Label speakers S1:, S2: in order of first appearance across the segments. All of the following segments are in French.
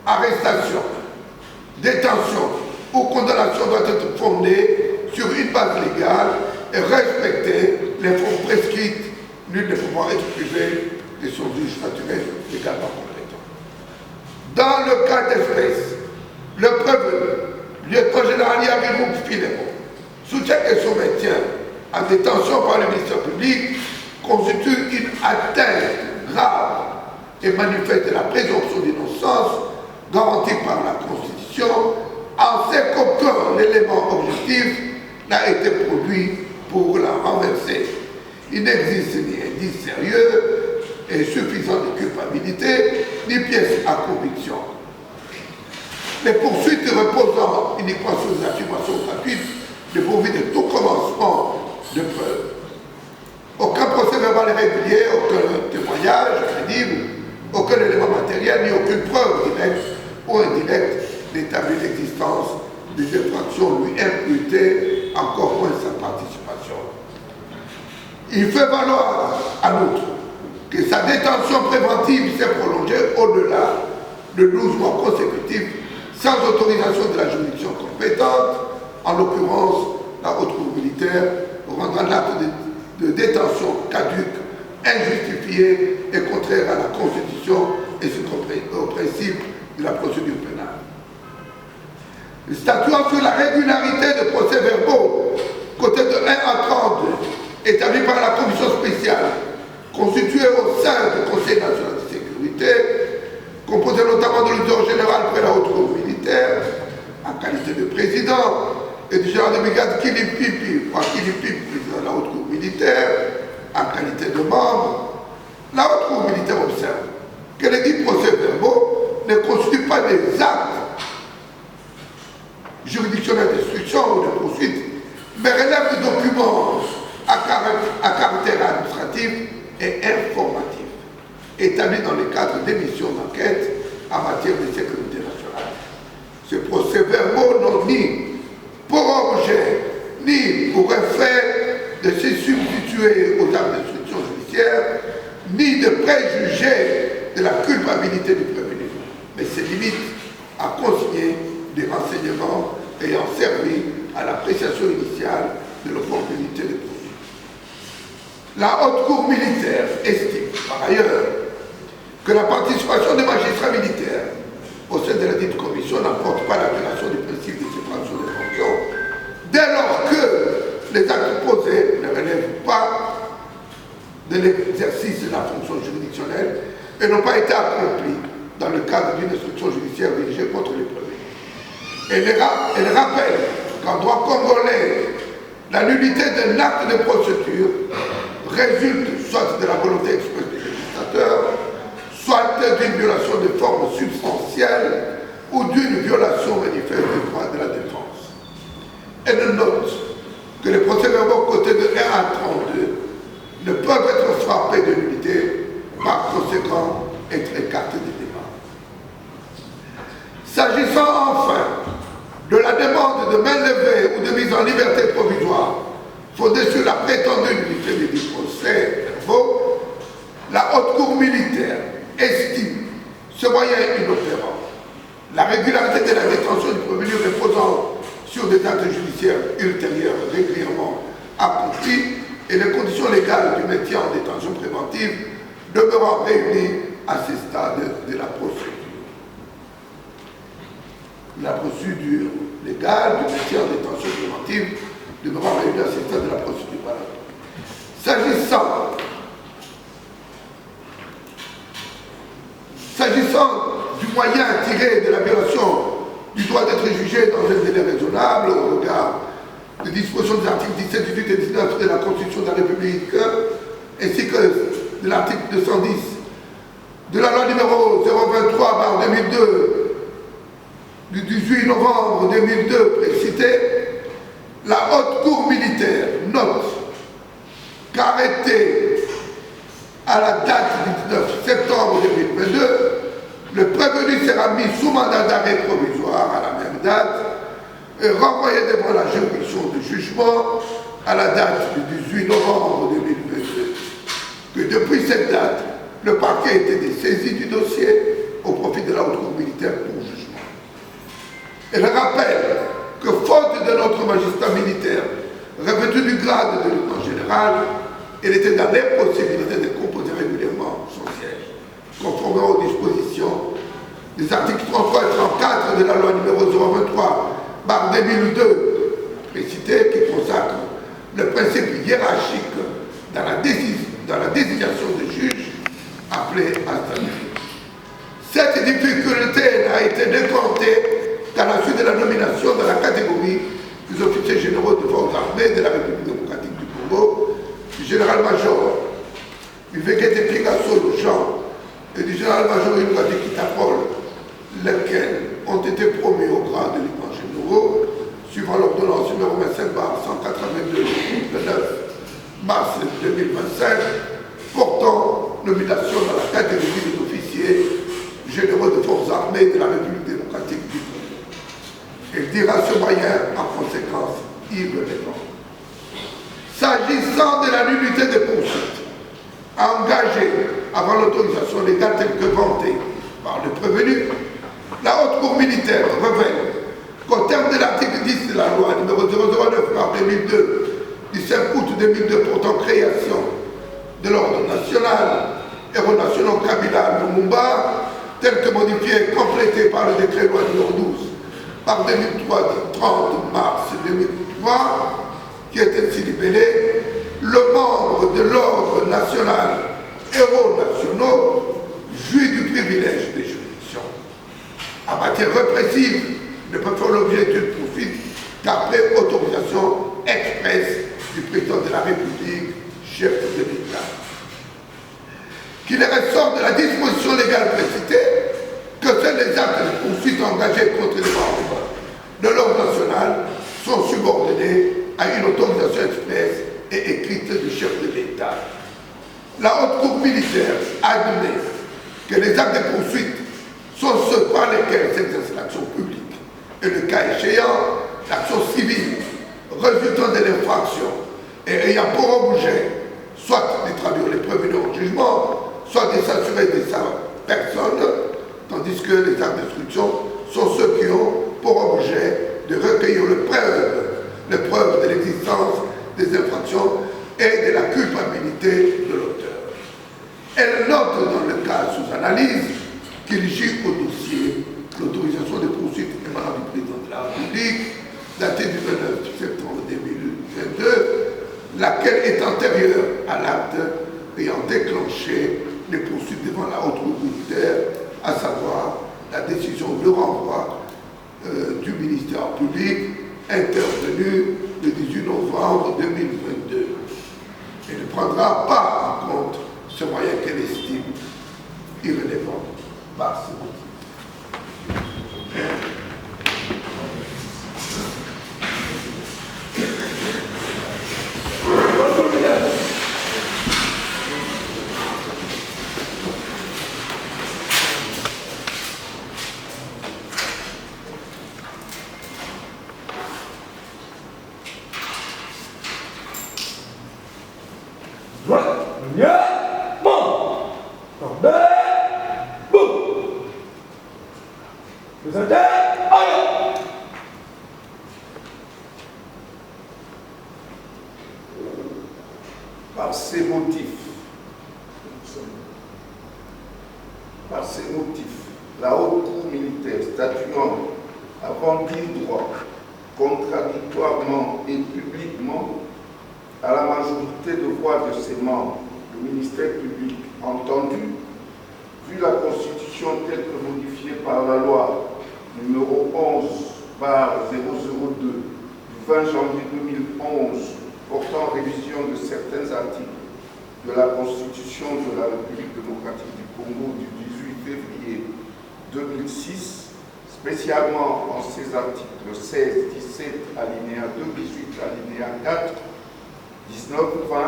S1: arrestation, détention ou condamnation doit être fondée sur une base légale et respecter les formes prescrites. Nul ne pouvant être privé de son juge naturel légalement compétent. Dans le cas d'espèce, le prévenu, lieutenant général Yavirou Filemon, soutient que son maintien en détention par le ministère public constitue une atteinte grave et manifeste la présomption d'innocence garantie par la Constitution, en ce qu'aucun élément objectif n'a été produit pour la renverser. Il n'existe ni indice sérieux et suffisant de culpabilité, ni pièce à conviction. Les poursuites reposant uniquement sur des affirmations gratuites dépourvues de tout commencement de preuve. Aucun procès verbal régulier, aucun témoignage crédible, aucun élément matériel, ni aucune preuve directe ou indirecte n'établit l'existence des infractions lui imputées, encore moins sa participation. Il fait valoir, en outre, que sa détention préventive s'est prolongée au-delà de 12 mois consécutifs sans autorisation de la juridiction compétente, en l'occurrence la haute cour militaire, rendant l'acte de détention caduque, injustifié et contraire à la Constitution et au principe de la procédure pénale. Statuant sur la régularité de procès-verbaux, côté de 1 à 32, établis par la commission spéciale, constituée au sein du Conseil national de sécurité, composé notamment de l'auditeur général près la haute cour militaire, en qualité de président, et du général de brigade Kilipipi, président de la haute cour militaire, en qualité de membre, la haute cour militaire observe que les dits procès-verbaux ne constituent pas des actes juridictionnels d'instruction ou de poursuite, mais relèvent de documents à caractère administratif et informatif, établis dans le cadre d'émissions d'enquête en matière de sécurité nationale. Ces procès-verbaux n'ont ni pour objet, ni pour effet de se substituer aux actes d'instruction judiciaire, ni de préjuger de la culpabilité du prévenu, mais se limitent à consigner des renseignements ayant servi à l'appréciation initiale de l'opportunité de poursuite. La haute cour militaire estime, par ailleurs, que la participation des magistrats militaires au sein de la dite commission n'apporte pas la violation du principe de séparation des fonctions, dès lors que les actes posés ne relèvent pas de l'exercice de la fonction juridictionnelle et n'ont pas été accomplis dans le cadre d'une instruction judiciaire dirigée contre les prévenus. Elle rappelle qu'en droit congolais, la nullité d'un acte de procédure résulte soit de la volonté expresse du législateur, soit d'une violation de forme substantielle ou d'une violation manifeste des droits de la défense. Elle note que les procès-verbaux cotés de 1 à 32 ne peuvent être frappés de nullité, par conséquent être écartés des débats. S'agissant enfin de la demande de main levée ou de mise en liberté provisoire fondée sur la prétendue nullité des dits procès-verbaux, la haute cour militaire estime ce moyen inopérant. La régularité de la détention du prévenu reposant sur des actes judiciaires ultérieurs régulièrement accomplis et les conditions légales du maintien en détention préventive demeurant réunies à ce stade de la procédure. La procédure légale du maintien en détention préventive demeurant réunie à ce stade de la procédure. Voilà. S'agissant du moyen tiré de la violation du droit d'être jugé dans un délai raisonnable au regard des dispositions des articles 17, 18 et 19 de la Constitution de la République, ainsi que de l'article 210 de la loi numéro 023/2002 du 18 novembre 2002 précitée, la haute cour militaire note qu'arrêté à la date du 19 septembre 2022, le prévenu sera mis sous mandat d'arrêt provisoire à la même date et renvoyé devant la juridiction de jugement à la date du 18 novembre 2022. Que depuis cette date, le parquet était saisi du dossier au profit de la haute cour militaire pour vertu du grade de lieutenant général, il était dans l'impossibilité de composer régulièrement son siège, conformément aux dispositions des articles 33 et 34 de la loi numéro 023/2002, précité, qui consacre le principe hiérarchique dans la désignation des juges appelés à statuer. Cette difficulté n'a été décomptée qu'à la suite de la nomination de la catégorie des officiers généraux des forces armées de la République démocratique du Congo, du général-major Uvekete Picasso Jean et du général-major Illuati Kitapol, lesquels ont été promus au grade de lieutenant généraux, suivant l'ordonnance numéro 25/182 le 9 mars 2025, portant nomination dans la catégorie des officiers généraux des forces armées de la République démocratique du Congo. Il dira ce moyen en conséquence irrelevant. S'agissant de la nullité des poursuites engagées avant l'autorisation légale telle que vantée par le prévenu, la Haute Cour militaire révèle qu'au terme de l'article 10 de la loi numéro 009/2002 du 5 août 2002 portant création de l'ordre national héros nationaux Kabila Lumumba, tel que modifié et complété par le décret loi numéro 12 par 2003 du 30 mars 2003, qui est ainsi libellé, le membre de l'ordre national héros nationaux jouit du privilège des juridictions. En matière répressive, ne peut faire l'objet d'une poursuite qu'après autorisation expresse du président de la République, chef de l'État. Qu'il ressort de la disposition légale précitée que seuls les actes de poursuite engagés contre les membres de l'ordre national sont subordonnés à une autorisation expresse et écrite du chef de l'État. La Haute Cour militaire admet que les actes de poursuite sont ceux par lesquels s'exerce l'action publique et le cas échéant, l'action civile résultant de l'infraction et ayant pour objet soit de traduire les prévenus en jugement, soit de s'assurer de sa personne, tandis que les actes d'instruction sont ceux qui ont pour objet de recueillir les preuves de l'existence des infractions et de la culpabilité de l'auteur. Elle note dans le cas sous analyse qu'il gît au dossier l'autorisation de poursuite émanant du président de la République, datée du 29 septembre 2022, laquelle est antérieure à l'acte ayant déclenché les poursuites devant la Haute Cour militaire, à savoir la décision de renvoi du ministère public intervenue le 18 novembre 2022. Elle ne prendra pas en compte ce moyen qu'elle estime irrelevant par ce motif.
S2: Par ces motifs, la Haute Cour militaire statuant avant dire droit, contradictoirement et publiquement, à la majorité de voix de ses membres, le ministère public entendu, vu la Constitution telle que modifiée par la loi numéro 11/002 du 20 janvier 2011 portant révision de certains articles de la Constitution de la République démocratique du Congo du 18 février 2006, spécialement en ses articles 16, 17, alinéa 2, 18, alinéa 4, 19, 20,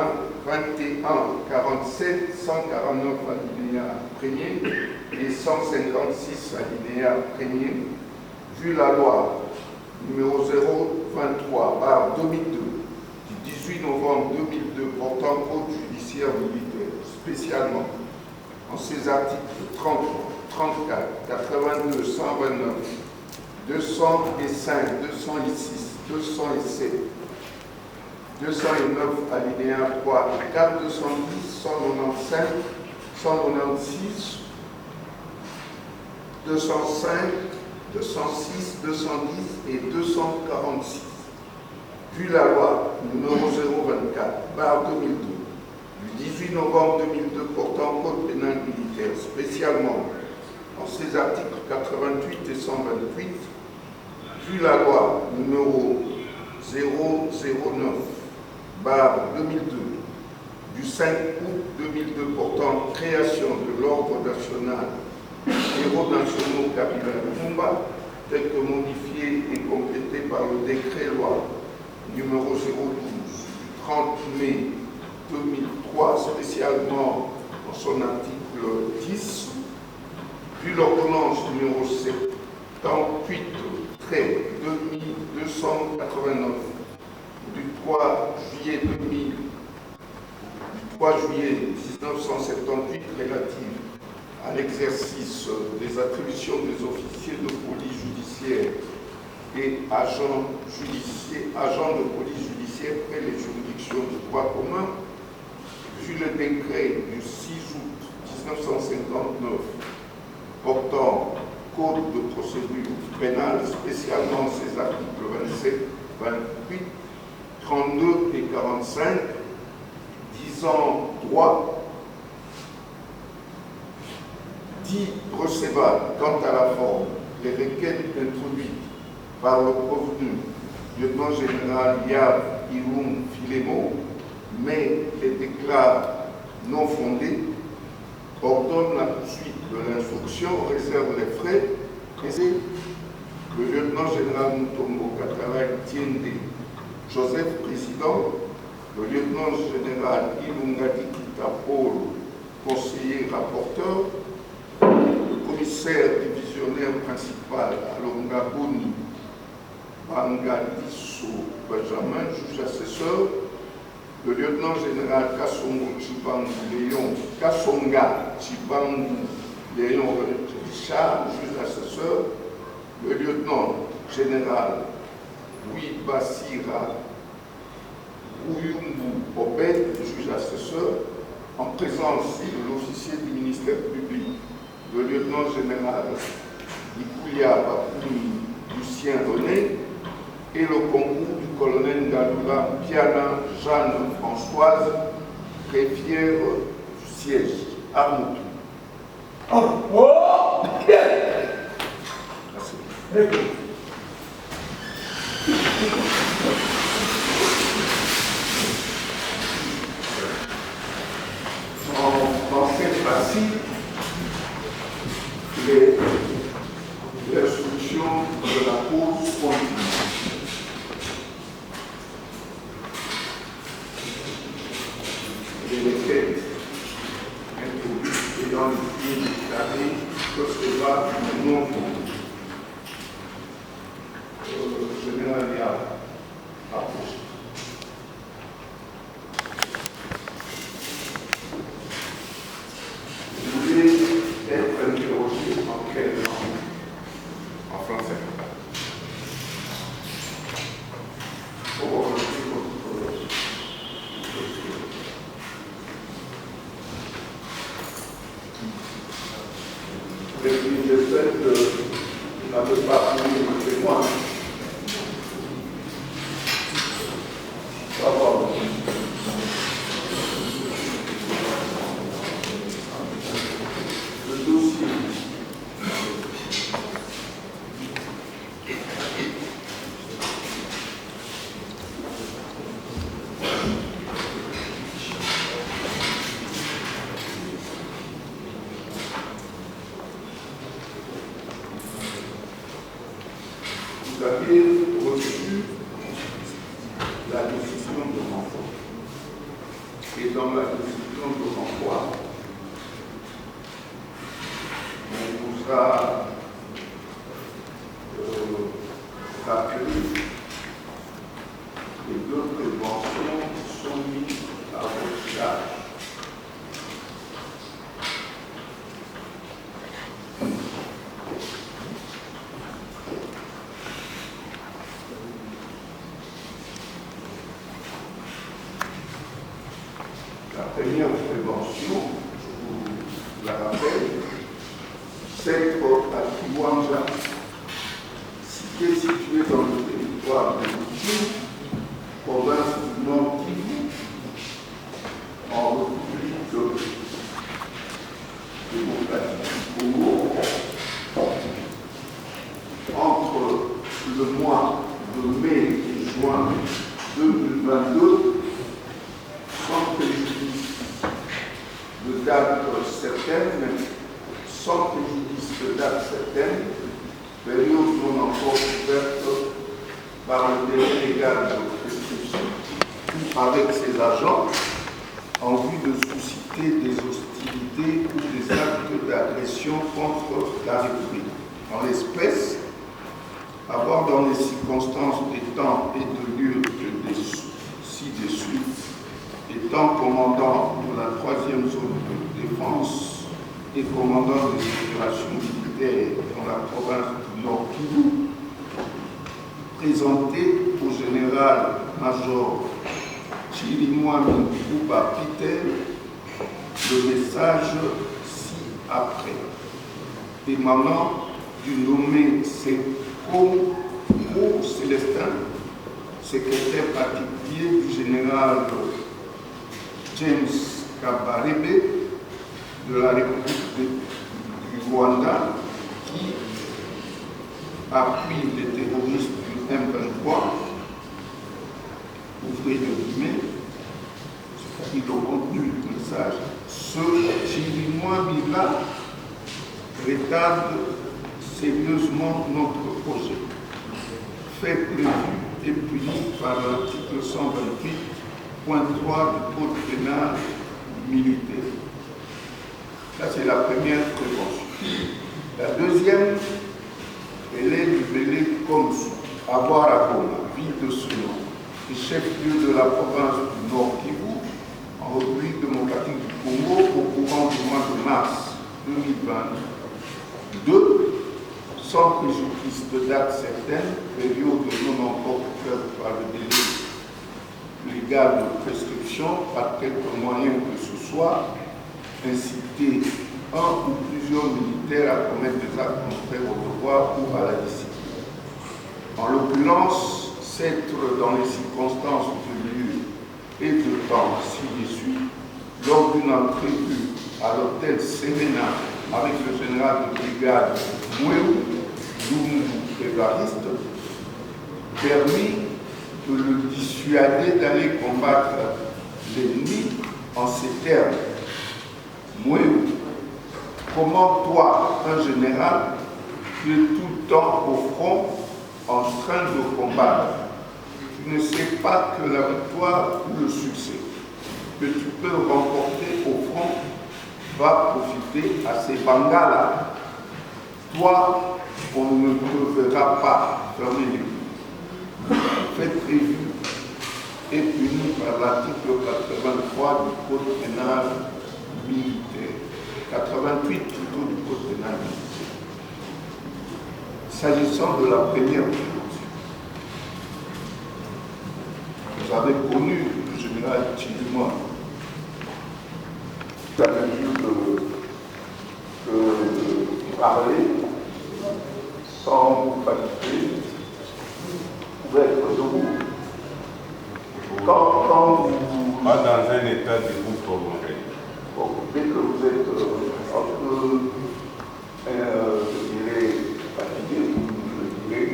S2: 21, 47, 149, alinéa 1er et 156, alinéa 1er, vu la loi numéro 023/2002 du 18 novembre 2002 portant code judiciaire militaire, spécialement en ses articles 30, 34, 82, 129, 205, 206, 207, 209 alinéa 3 et 4, 210, 195, 196, 205, 206, 210 et 246. Vu la loi numéro 024/2002 du 18 novembre 2002 portant code pénal militaire, spécialement en ses articles 88 et 128, vu la loi numéro 009/2002 du 5 août 2002 portant création de l'ordre national héros nationaux Kabila Lumumba, tel que modifié et complété par le décret-loi numéro 012 du 30 mai 2003, spécialement en son article 10, puis l'ordonnance numéro 78/2289 du 3 juillet 1978 relative à l'exercice des attributions des officiers de police judiciaire et agents de police judiciaire près les juridictions de droit commun, vu le décret du 6 août 1959 portant code de procédure pénale, spécialement ses articles 27, 28, 32 et 45, disant droit dit recevable quant à la forme, les requêtes introduites par le prévenu lieutenant général Yav Iloum Filemo, mais les déclare non fondées, ordonne la poursuite de l'instruction, réserve les frais, et le lieutenant général Mutombo Kataray Tiende Joseph, président, le lieutenant général Ilungadi Kitapol, conseiller rapporteur, le commissaire divisionnaire principal Alonga Boni Bangadiso Benjamin, juge assesseur, le lieutenant général Kassonga Chibangu Léon Richard, juge assesseur, le lieutenant général Louis Bassira Ouyumbu Obed, juge assesseur, en présence de l'officier du ministère public, le lieutenant général Ikulia Bakouni Lucien René, et le concours du colonel Galula Piana Jeanne-Françoise, greffière du siège à Moutou. Merci. Dans cette partie, l'instruction de la cause continue. Les requêtes introduites et dans le film déclaré recevable non fondé. Général Yab approche. Vous voulez être interrogé en quelle langue? En français. Pour orienter votre dossier. J'espère que vous n'avez pas pris le témoin. Le dossier. Vous avez reçu la décision de renvoi. Et dans la décision de renvoi, on vous a rappelé les deux préventions qui sont mises à votre charge. à Kiwanja, cité située dans le territoire de Kivu, province du Nord Kivu, en République démocratique du Congo, entre le mois de mai et juin 2022, sans préjudice de date certaine, sans préjudice de date certaine, période non encore ouverte par le délai légal de prescription avec ses agents en vue de susciter des hostilités ou des actes d'agression contre la République. En l'espèce, avoir dans les circonstances des temps et de lieux ci-dessus, étant commandant de la 3e zone de défense et commandant des opérations militaires dans la province du Nord Kivu, présenté au général-major Chirimwami Kuba Peter le message ci-après, émanant du nommé Sekou Célestin, secrétaire particulier du général James Kabarebe de la République du Rwanda, qui appuie les terroristes du M23, ouvrez le guillemets, ce qui est le contenu du message, ce Chirimwami-là retarde sérieusement notre projet, fait prévu et puni par l'article 128.3 du Code pénal militaire. Ça, c'est la première prévention. La deuxième, elle est libellée comme suit. Avoir à Goma, ville de ce nom, et chef-lieu de la province du Nord Kivu, en République démocratique du Congo, au courant du mois de mars 2022, sans préjudice de date certaine, période non encore couverte par le délai légal de prescription, par quelque moyen que ce soit, inciter un ou plusieurs militaires à commettre des actes contraires au devoir ou à la discipline. En l'occurrence, s'être dans les circonstances de lieu et de temps ci-dessus, lors d'une entrevue à l'hôtel Serena avec le général de brigade Mouéou, Lumbu Évariste, permis de le dissuader d'aller combattre l'ennemi en ces termes. Mouéou, comment toi, un général, qui est tout le temps au front en train de combattre, tu ne sais pas que la victoire ou le succès que tu peux remporter au front va profiter à ces bangalas. Toi, on ne te verra pas fermer les yeux. Fait prévu et puni par l'article 83 du Code pénal militaire. 88 plutôt du Code pénal militaire. S'agissant de la première prévention, vous avez connu le général Chirimwami. La mesure que parler sans fatiguer pouvait être debout. Quand vous...
S3: Pas dans un état de vous prolongé.
S2: Bon, dès que vous êtes un peu, je dirais, fatigué, je dirais,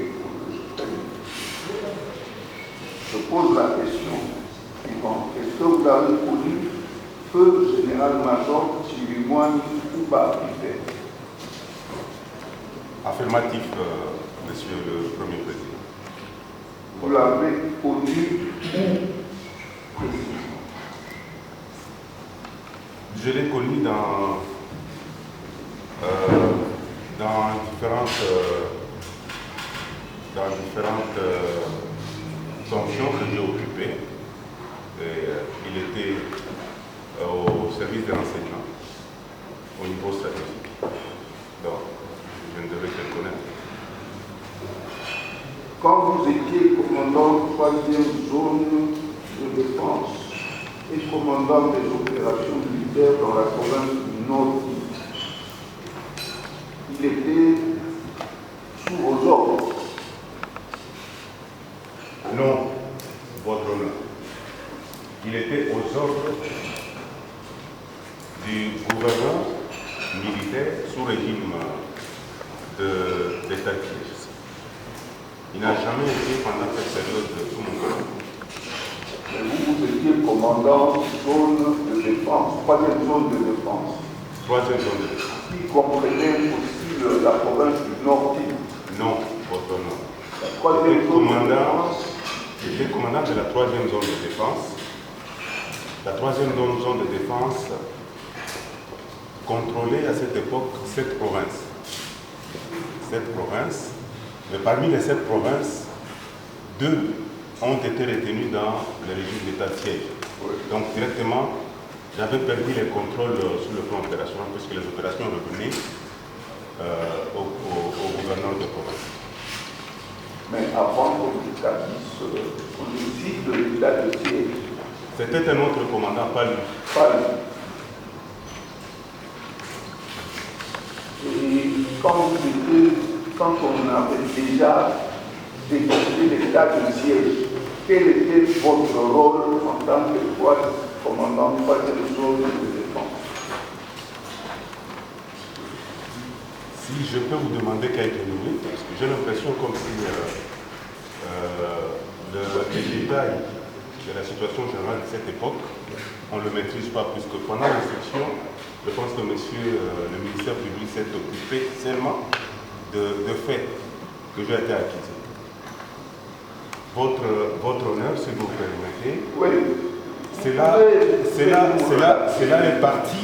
S2: je pose la question suivante. Est-ce que vous avez connu feu général-major Chirimwami Kuba Peter?
S3: Affirmatif, Monsieur le Premier Président.
S2: Vous l'avez connu où précisément?
S3: Je l'ai connu dans différentes fonctions que j'ai occupées. Il était au service de renseignement, au niveau stratégique. Donc, je ne devais que le connaître.
S2: Quand vous étiez commandant 3e zone de défense et commandant des opérations militaires dans la province du Nord, il était
S3: d'état de siège. Il n'a jamais été pendant cette période sous mon commandement.
S2: Vous étiez commandant zone de défense, troisième zone de défense.
S3: Troisième zone de défense.
S2: Qui comprenait aussi la province du Nord Kivu.
S3: Non, votre nom.
S2: La troisième zone de défense.
S3: J'étais commandant de la troisième zone de défense. La troisième zone de défense contrôlait à cette époque 7 provinces. 7 provinces. Mais parmi les 7 provinces, 2 ont été retenus dans le régime d'état de siège. Donc directement, j'avais perdu les contrôles sur le plan opérationnel puisque les opérations revenaient au gouverneur de province.
S2: Mais avant qu'on établisse aussi de l'état de siège.
S3: C'était un autre commandant, pas lui.
S2: Pas lui. Et quand on avait déjà décrété l'état de siège, quel était votre rôle en tant que commandant de troisième zone de défense?
S3: Si je peux vous demander quelques minutes, parce que j'ai l'impression comme si les détails de la situation générale de cette époque, on ne le maîtrise pas, puisque pendant l'instruction, je pense que le ministère public s'est occupé seulement de faits que j'ai été accusé. Votre honneur, si vous permettez,
S2: oui.
S3: Cela est parti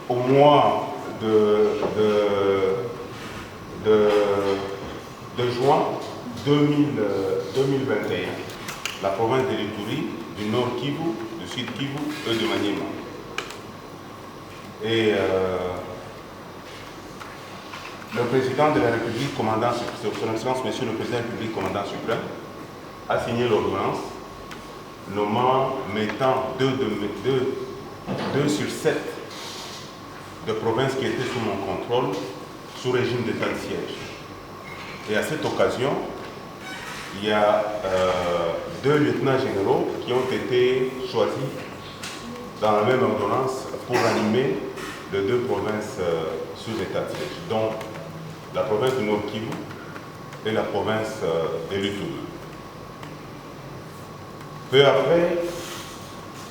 S3: au mois de juin 2021. La province de l'Ituri, du Nord Kivu, du Sud Kivu et de Maniema. Et le président de la République, commandant, son Excellence, Monsieur le Président de la République, commandant suprême, a signé l'ordonnance mettant 2 sur 7 de provinces qui étaient sous mon contrôle sous régime d'état de siège. Et à cette occasion, il y a 2 lieutenants généraux qui ont été choisis dans la même ordonnance pour animer les 2 provinces sous état de siège, dont la province du Nord Kivu et la province de l'Ituri. Peu après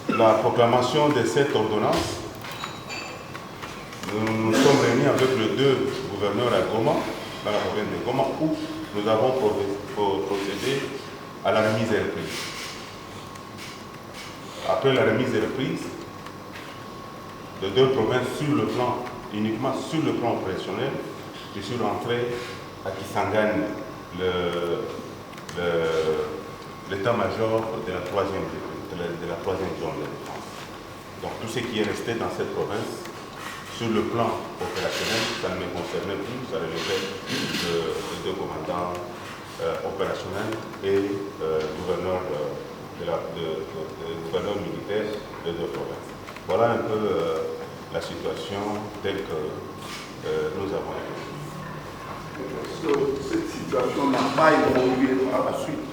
S3: la proclamation de cette ordonnance, nous nous sommes réunis avec les 2 gouverneurs à Goma, dans la province de Goma, où nous avons procédé à la remise et reprise. Après la remise et reprise, les 2 provinces uniquement sur le plan opérationnel, je suis rentré à Kisangani, l'état-major de la troisième zone de défense. Donc tout ce qui est resté dans cette province, sur le plan opérationnel, ça ne me concernait plus, ça relevait de 2 commandants opérationnels et gouverneur militaire de 2 provinces. Voilà un peu la situation telle que nous avons été.
S2: Cette situation n'a pas évolué par la suite.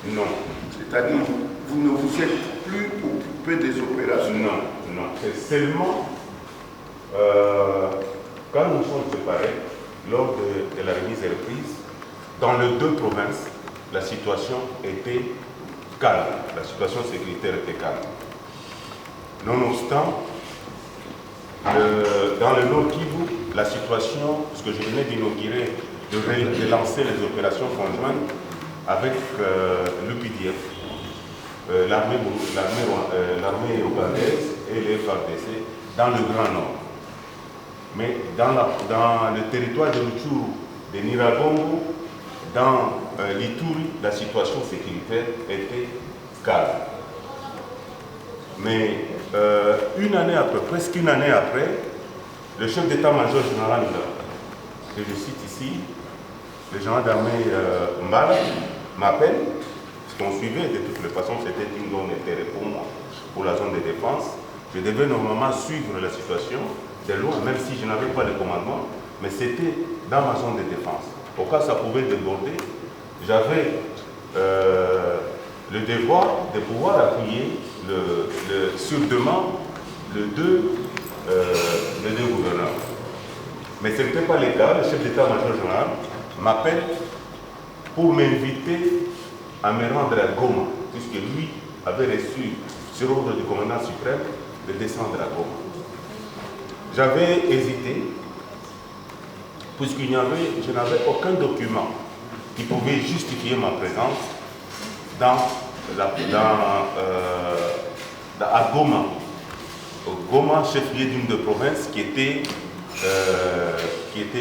S3: Non.
S2: C'est-à-dire, vous ne vous êtes plus occupé des opérations.
S3: Non. C'est seulement quand nous sommes séparés, lors de la remise et reprise, dans les 2 provinces, la situation était calme. La situation sécuritaire était calme. Nonobstant, dans le Nord Kivu, la situation, parce que je venais d'inaugurer, de lancer les opérations conjointes avec l'UPDF, l'armée ougandaise et les FARDC dans le Grand Nord. Mais dans le territoire de Rutshuru, de Nyiragongo, dans l'Ituri, la situation sécuritaire était calme. Mais presque une année après, le chef d'état-major général, que je cite ici, le général d'armée Mbala, m'appelle, parce qu'on suivait de toutes les façons, c'était une zone d'intérêt pour moi, pour la zone de défense. Je devais normalement suivre la situation de loin, même si je n'avais pas le commandement, mais c'était dans ma zone de défense. Au cas où ça pouvait déborder, j'avais le devoir de pouvoir appuyer sur demande les deux gouverneurs. Mais ce n'était pas le cas. Le chef d'état-major général m'appelle pour m'inviter à me rendre à Goma, puisque lui avait reçu sur ordre du commandant suprême de descendre à Goma. J'avais hésité, puisque je n'avais aucun document qui pouvait justifier ma présence à Goma. Goma, chef-lieu d'une de province qui était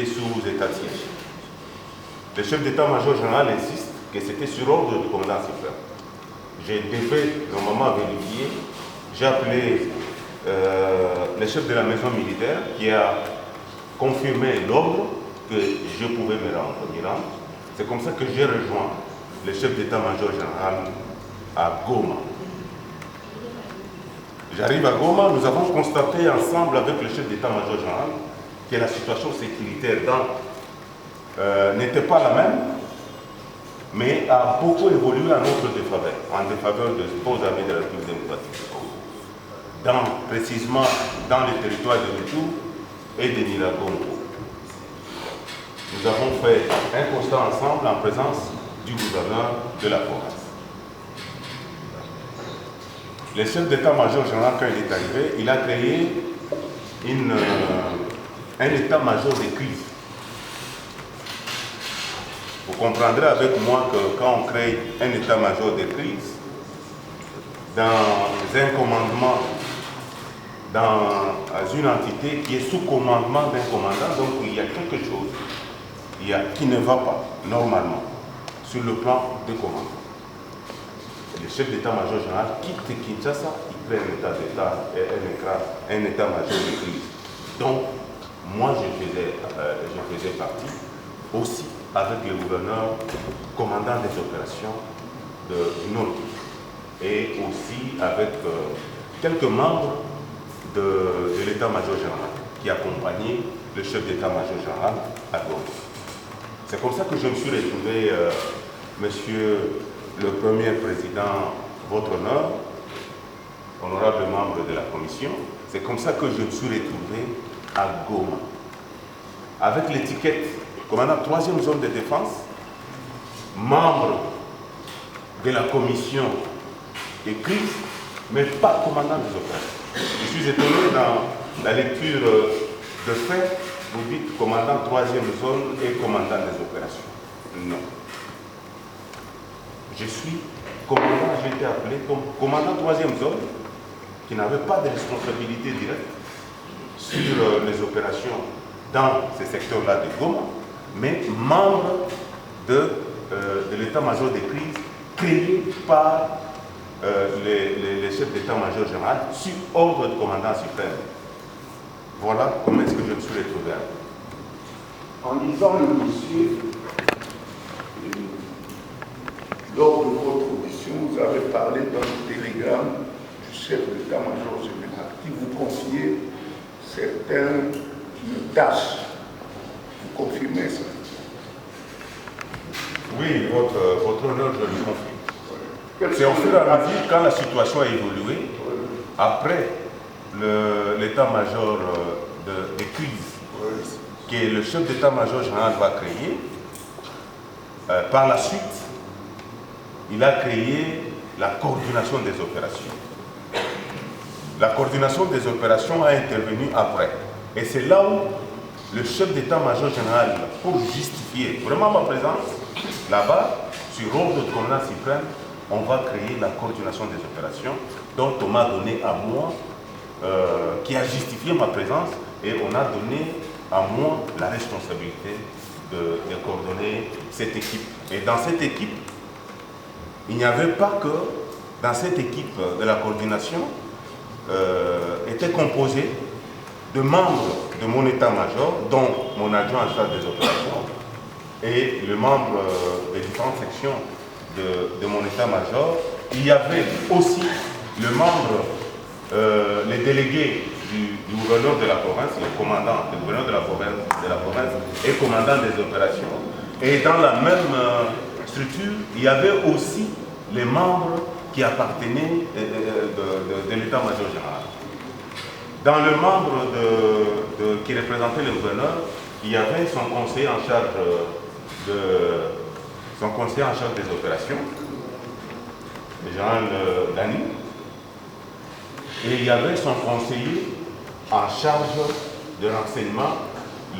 S3: sous état de siège. Le chef d'état-major général insiste que c'était sur ordre du commandant suprême. J'ai devais normalement vérifier. J'ai appelé le chef de la maison militaire qui a confirmé l'ordre que je pouvais me rendre. C'est comme ça que j'ai rejoint le chef d'état-major général à Goma. J'arrive à Goma, nous avons constaté ensemble avec le chef d'état-major général que la situation sécuritaire n'était pas la même, mais a beaucoup évolué en notre défaveur, en défaveur des forces armées de la République démocratique du Congo, précisément dans les territoires de Retour et de Nyiragongo. Nous avons fait un constat ensemble en présence du gouverneur de la province. Le chef d'état-major général, quand il est arrivé, il a créé un état-major de crise. Vous comprendrez avec moi que quand on crée un état-major de crise, dans un commandement, dans une entité qui est sous commandement d'un commandant, donc il y a quelque chose qui ne va pas normalement sur le plan de commandement. Le chef d'état-major général quitte Kinshasa, il crée un état d'État et un état-major de crise. Donc, moi, je faisais partie aussi avec le gouverneur, commandant des opérations du Nord, et aussi avec quelques membres de l'état-major général qui accompagnaient le chef d'état-major général à Goma. C'est comme ça que je me suis retrouvé, monsieur le premier président, votre honneur, honorable membre de la commission, c'est comme ça que je me suis retrouvé à Goma. Avec l'étiquette commandant 3e zone de défense, membre de la commission de crise, mais pas commandant des opérations. Je suis étonné dans la lecture de fait, vous dites commandant 3e zone et commandant des opérations. Non. Je suis commandant, j'ai été appelé comme commandant 3e zone, qui n'avait pas de responsabilité directe sur les opérations dans ce secteur-là de Goma, mais membre de l'état-major de crise créé par les chefs d'état-major général sur ordre du commandant suprême. Voilà comment est-ce que je me suis retrouvé.
S2: En lisant le dossier, lors de votre audition, vous avez parlé d'un télégramme du chef d'état-major général qui vous confiait certaines tâches. Vous confirmez ça?
S3: Oui, votre honneur, je le confirme. C'est au fur et à mesure, quand la situation a évolué, après l'état-major de crise que le chef d'état-major général va créer, par la suite, il a créé la coordination des opérations. La coordination des opérations a intervenu après. Et c'est là où le chef d'état-major général, pour justifier vraiment ma présence là-bas, sur ordre du commandant suprême, on va créer la coordination des opérations dont on m'a donné à moi, qui a justifié ma présence, et on a donné à moi la responsabilité de coordonner cette équipe. Et dans cette équipe, il n'y avait pas que, dans cette équipe de la coordination, était composée de membres de mon état-major, dont mon adjoint en charge des opérations, et le membre des différentes sections de mon état-major. Il y avait aussi le membre, les délégués du gouverneur de la province, le commandant, le gouverneur de la province et commandant des opérations. Et dans la même structure, il y avait aussi les membres qui appartenaient de l'état-major général. Dans le membre qui représentait le gouverneur, il y avait son conseiller en charge des opérations, le général Dani, et il y avait son conseiller en charge de renseignement,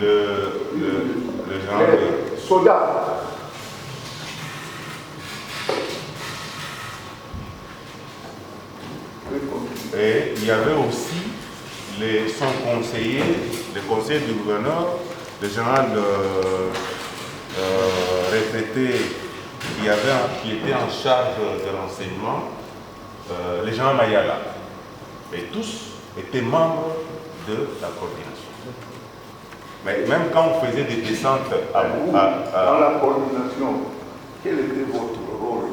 S3: le général
S2: Soda.
S3: Et il y avait aussi son conseiller, le conseiller du gouverneur, le général retraité qui était en charge de renseignement, le général Mayala. Et tous étaient membres de la coordination. Mais même quand on faisait des descentes
S2: dans la coordination, quel était votre rôle?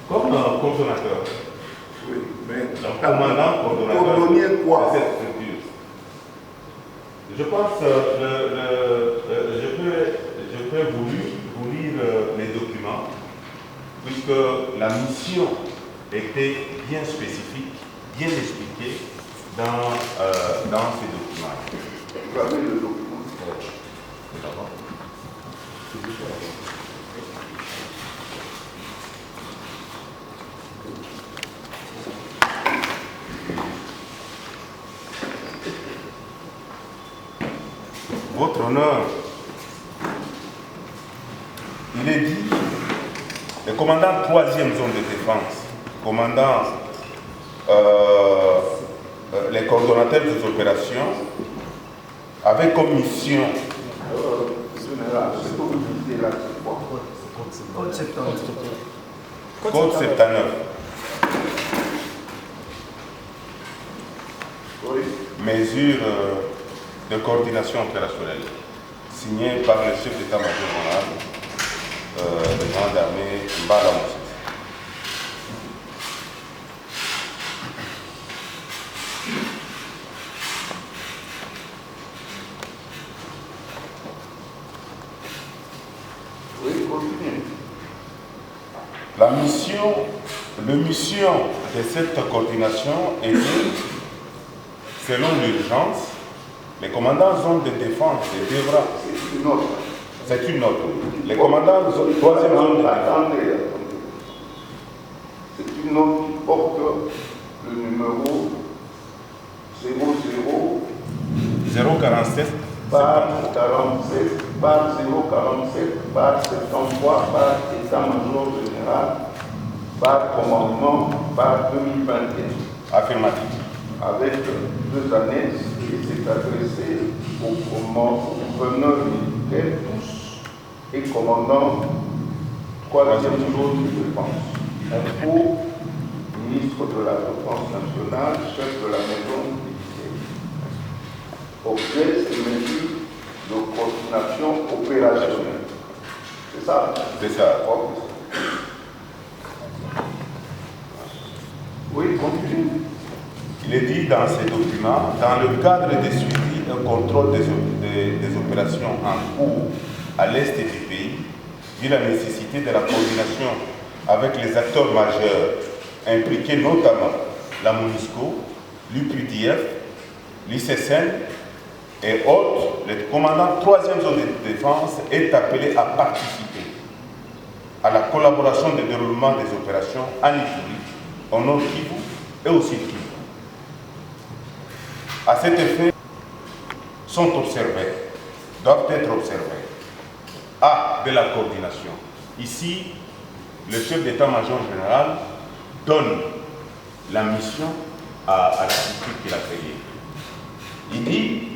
S3: Comme coordonnateur.
S2: Oui, mais
S3: Le commandant coordonnateur
S2: coordonnier quoi?
S3: de cette structure. Je pense, je peux vous lire les documents, puisque la mission était bien spécifique, bien expliquée dans ces documents.
S2: Vous avez le document.
S3: Votre honneur, il est dit, le commandant 3e zone de défense, commandant les coordonnateurs des opérations, avait comme mission.
S2: Général, ce que vous dites là, c'est quoi?
S4: Code 79.
S3: Code 79.
S2: Oui.
S3: Mesures de coordination opérationnelle, signé par le chef d'état-major général de grande armée Mbala Moses.
S2: Oui, continuez.
S3: La mission de cette coordination est selon l'urgence, les commandants zone de défense devra.
S2: C'est une autre.
S3: C'est une autre. Les commandants 3e zone de défense.
S2: Attendez. C'est une note qui porte le numéro 00
S3: 047
S2: par 47 par 047 par 73 par état-major général par commandement par 2021.
S3: affirmatif.
S2: Avec 2 annexes qui s'est adressé au gouverneur militaire tous et commandant 3e zone de défense. Info, ministre de la Défense nationale, chef de la maison militaire. Objet, c'est mesures de coordination opérationnelle. C'est ça?
S3: C'est ça.
S2: Oui, continue.
S3: Il est dit dans ces documents, dans le cadre des suivis et contrôle des opérations en cours à l'est du pays, vu la nécessité de la coordination avec les acteurs majeurs impliqués, notamment la MONUSCO, l'UPDF, l'ICSN et autres, le commandant 3e zone de défense est appelé à participer à la collaboration de déroulement des opérations en Ituri, au Nord Kivu et au Sud Kivu. À cet effet, doivent être observés. A. De la coordination. Ici, le chef d'état-major général donne la mission à la structure qu'il a créée. Il dit,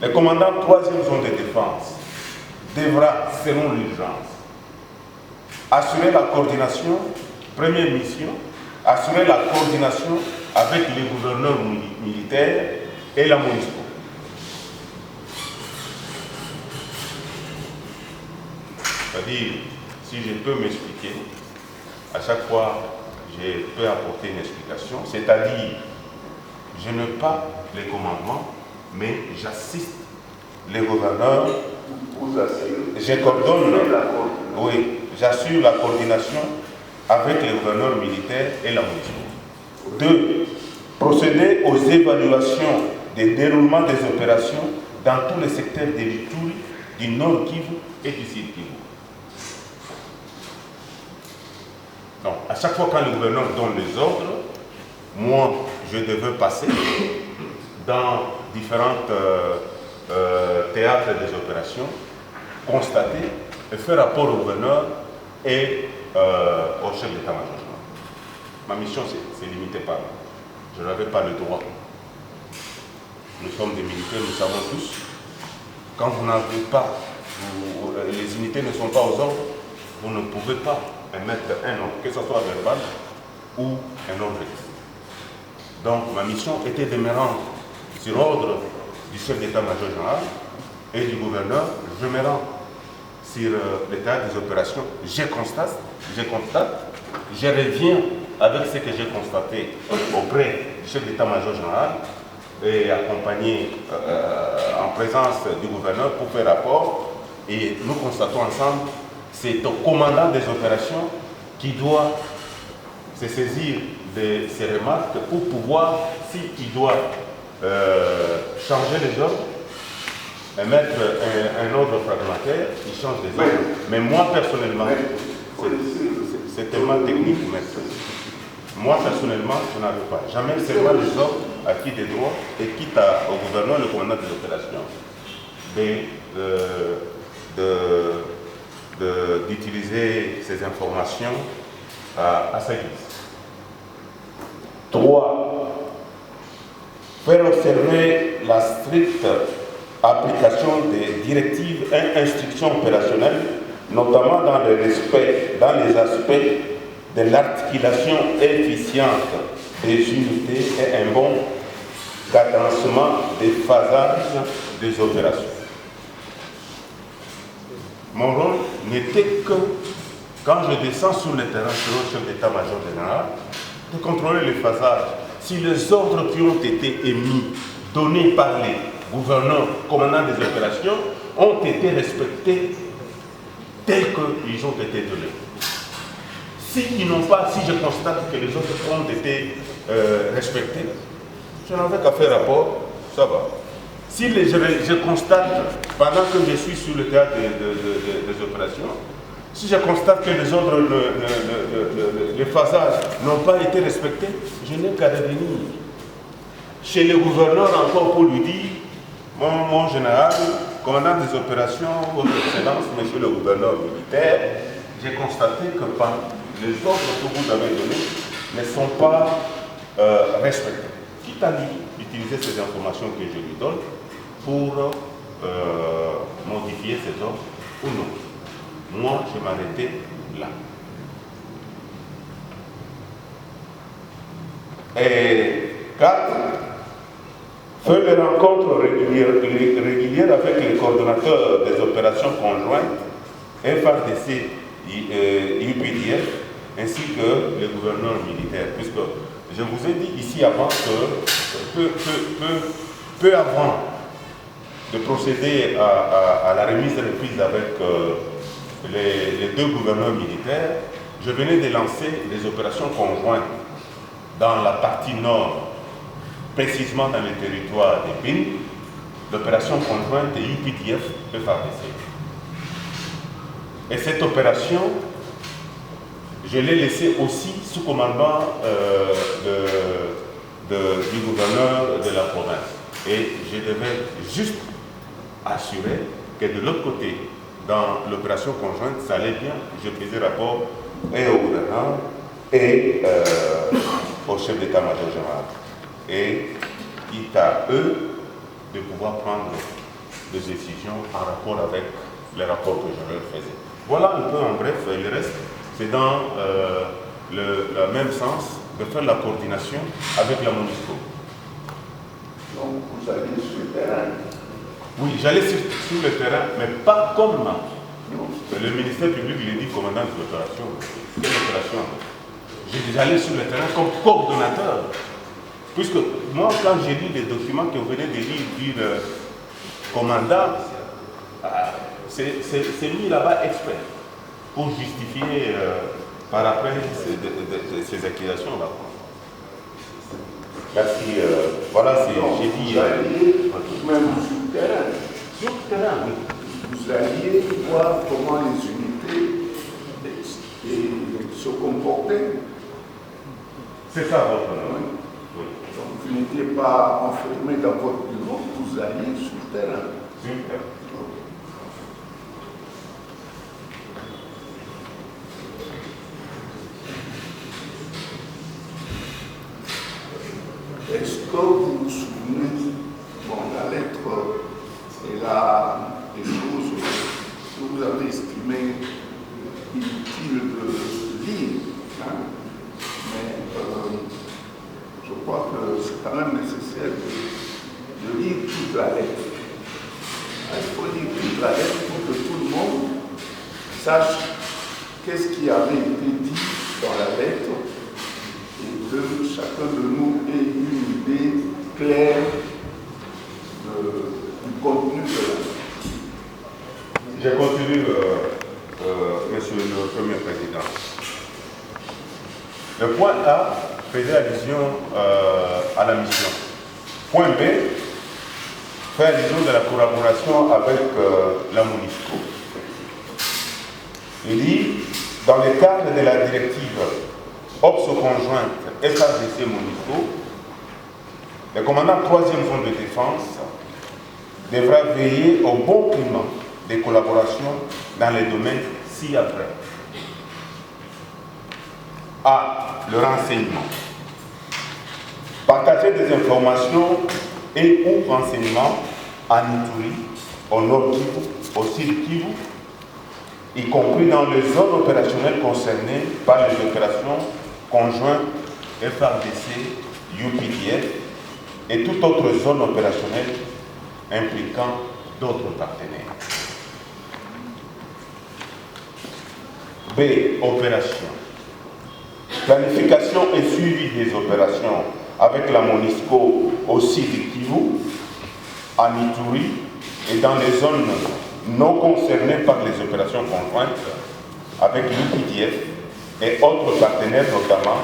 S3: le commandant 3e zone de défense devra, selon l'urgence, assurer la coordination, première mission, assurer la coordination avec les gouverneurs militaires et la MONUSCO. C'est-à-dire, si je peux m'expliquer, à chaque fois, je peux apporter une explication, c'est-à-dire, je n'ai pas les commandements, mais j'assiste les gouverneurs,
S2: Vous assure.
S3: je coordonne,
S2: Oui.
S3: j'assure la coordination avec les gouverneurs militaires et la MONUSCO. 2. Procéder aux évaluations des déroulements des opérations dans tous les secteurs de l'Ituri du Nord Kivu et du Sud Kivu. Donc, à chaque fois quand le gouverneur donne les ordres, moi, je devais passer dans différents théâtres des opérations, constater et faire rapport au gouverneur et au chef d'état-major. Ma mission, c'est limité par moi. Je n'avais pas le droit. Nous sommes des militaires, nous savons tous. Quand vous n'avez pas, les unités ne sont pas aux ordres, vous ne pouvez pas émettre un ordre, que ce soit verbal ou un ordre écrit. Donc ma mission était de me rendre sur ordre du chef d'état-major général et du gouverneur. Je me rends sur le théâtre des opérations, je constate, je reviens avec ce que j'ai constaté auprès du chef d'état-major général et accompagné en présence du gouverneur pour faire rapport, et nous constatons ensemble, c'est au commandant des opérations qui doit se saisir de ces remarques pour pouvoir, s'il doit changer les ordres, mettre un ordre fragmentaire, il change les ordres. Mais moi personnellement, c'est tellement technique, maître. Moi personnellement, je n'arrive pas. Jamais seulement les ordres à qui des droits et quitte au gouverneur, le commandant des opérations, d'utiliser ces informations à sa guise. 3. Faire observer la stricte application des directives et instructions opérationnelles, notamment dans les aspects de l'articulation efficiente des unités et un bon cadencement des phasages des opérations. Mon rôle n'était que, quand je descends sur le terrain, sur le chef d'état-major général, de contrôler les phasages. Si les ordres qui ont été émis, donnés par les gouverneurs, commandants des opérations, ont été respectés tels qu'ils ont été donnés. Si je constate que les autres ont été respectés, je n'avais qu'à faire rapport, ça va. Si je constate, pendant que je suis sur le théâtre des opérations, si je constate que les ordres, les phasages n'ont pas été respectés, je n'ai qu'à revenir chez le gouverneur encore pour lui dire, mon général, commandant des opérations, votre excellence, monsieur le gouverneur militaire, j'ai constaté que les ordres que vous avez donnés ne sont pas respectés. Quitte à lui utiliser ces informations que je lui donne pour modifier ces ordres ou non. Moi, je m'arrêtais là. Et 4. Faire des rencontres régulières avec les coordonnateurs des opérations conjointes, FARDC, UPDF, ainsi que les gouverneurs militaires. Puisque je vous ai dit ici avant que peu avant de procéder à la remise et reprise avec les deux gouverneurs militaires, je venais de lancer les opérations conjointes dans la partie nord, précisément dans le territoire des Bines, l'opération conjointe de UPDF et FARDC. Et cette opération, je l'ai laissée aussi sous commandement du gouverneur de la province. Et je devais juste assurer que de l'autre côté, dans l'opération conjointe, ça allait bien. Je faisais rapport et au gouverneur et au chef d'état-major général. Et quitte à eux de pouvoir prendre des décisions en rapport avec les rapports que je leur faisais. Voilà un peu en bref, le reste, c'est dans le même sens de faire la coordination avec la MONUSCO.
S2: Donc vous alliez sur le terrain.
S3: Oui, j'allais sur le terrain, mais pas comme membre. Le ministère public lui dit commandant de l'opération. Quelle opération? J'allais sur le terrain comme coordonnateur. Puisque moi, quand j'ai lu les documents que vous venez de lire, dire commandant, c'est mis là-bas exprès pour justifier par après ces accusations là. Merci. Voilà, j'ai dit.
S2: Même sur le terrain.
S3: Sur le terrain, oui.
S2: vous alliez voir comment les unités se comportaient.
S3: C'est ça votre honneur.
S2: Oui.
S3: Oui.
S2: Donc vous n'étiez pas enfermé dans votre bureau, vous alliez sur le terrain.
S3: Super.
S2: Est-ce que vous vous souvenez, bon, la lettre est là, des choses que vous avez estimées inutiles de lire, hein? Mais je crois que c'est quand même nécessaire de lire toute la lettre. Il faut lire toute la lettre pour que tout le monde sache qu'est-ce qui avait été dit dans la lettre et que chacun de nous ait une idée claire du contenu de la lettre.
S3: Je continue, Monsieur le Premier Président. Le point A faisait allusion à la mission. Point B fait allusion de la collaboration avec la MONUSCO. Il dit, dans le cadre de la directive OPS conjointe FARDC MONUSCO, le commandant 3e zone de défense devra veiller au bon climat de collaboration dans les domaines ci-après. A. Le renseignement. Partager des informations et ou renseignements en Ituri, au Nord Kivu, au Sud Kivu, y compris dans les zones opérationnelles concernées par les opérations conjointes FARDC, UPDF et toute autre zone opérationnelle impliquant d'autres partenaires. B. Opération. Planification et suivi des opérations avec la MONUSCO au sud Kivu, en Ituri et dans les zones non concernées par les opérations conjointes avec l'UPDF et autres partenaires notamment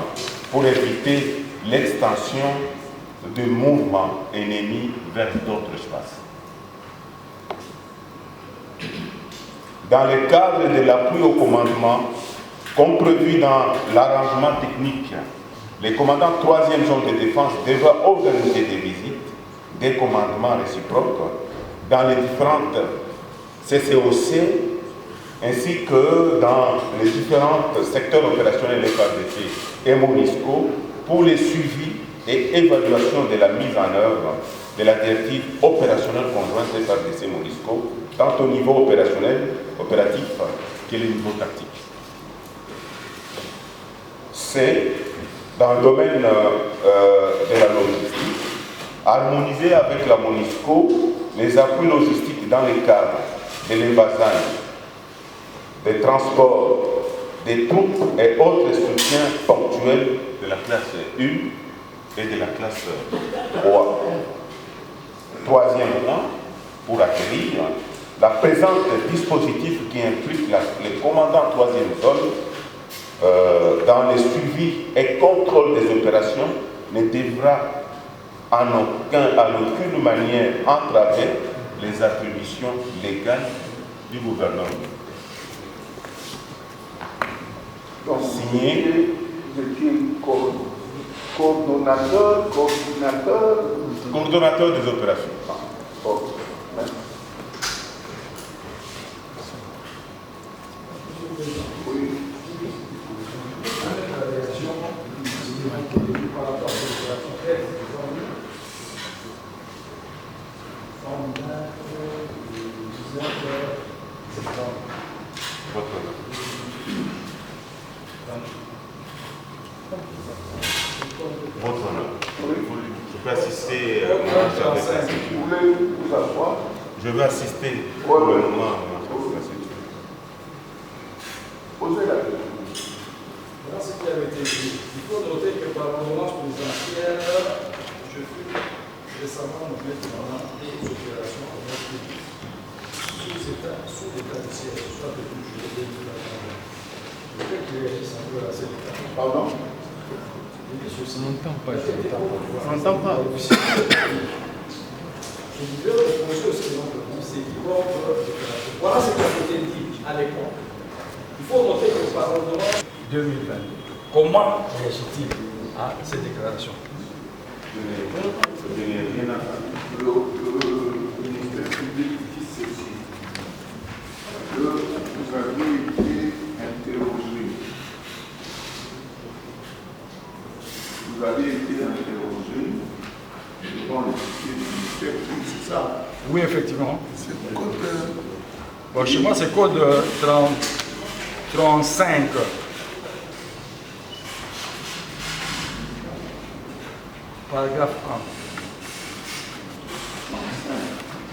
S3: pour éviter l'extension de mouvements ennemis vers d'autres espaces. Dans le cadre de l'appui au commandement, comme prévu dans l'arrangement technique, les commandants 3e zone de défense devraient organiser des visites, des commandements réciproques dans les différentes CCOC ainsi que dans les différents secteurs opérationnels FARDC et MONUSCO pour le suivi et évaluation de la mise en œuvre de la directive opérationnelle conjointe FARDC MONUSCO, tant au niveau opérationnel, opératif que le niveau tactique. C'est dans le domaine de la logistique, harmoniser avec la MONUSCO les appuis logistiques dans le cadre de l'évasage, des transports, des troupes et autres soutiens ponctuels de la classe 1 et de la classe 3. Troisième point, pour acquérir, la présence de dispositifs qui impliquent les commandants 3e zone dans le suivi et contrôle des opérations ne devra en aucune manière entraver les attributions légales du gouvernement.
S2: Donc,
S3: Signé
S2: vous étiez coordonnateur
S3: coordonnateur des opérations.
S2: Ok. Oui.
S3: Votre honneur.
S2: Oui.
S3: Je peux assister au moment de la sécurité.
S2: Vous voulez vous asseoir?
S3: Je vais assister au moment de la sécurité.
S2: Posez la question.
S4: Voilà ce qui avait été dit. Il faut noter que par l'ordonnance présidentielle, je fus récemment nommé commandant des opérations en mode public. Sous l'état de siège, soit depuis juillet 2021. Le fait qu'il réagisse un peu à cette état.
S2: Pardon?
S4: On n'entend pas. On n'entend pas. Je disais, le projet aussi, c'est qu'il porte l'opération. Voilà ce qui a été dit à l'époque. Il faut noter que par l'ordonnance 2020, comment réagit-il à ces déclarations?
S2: Le ministère public dit ceci, que vous avez été interrogé. Vous avez été interrogé devant le ministère public, c'est ça?
S4: Oui, effectivement.
S1: C'est le code.
S4: Bon, chez moi, c'est code 35. Paragraphe 1.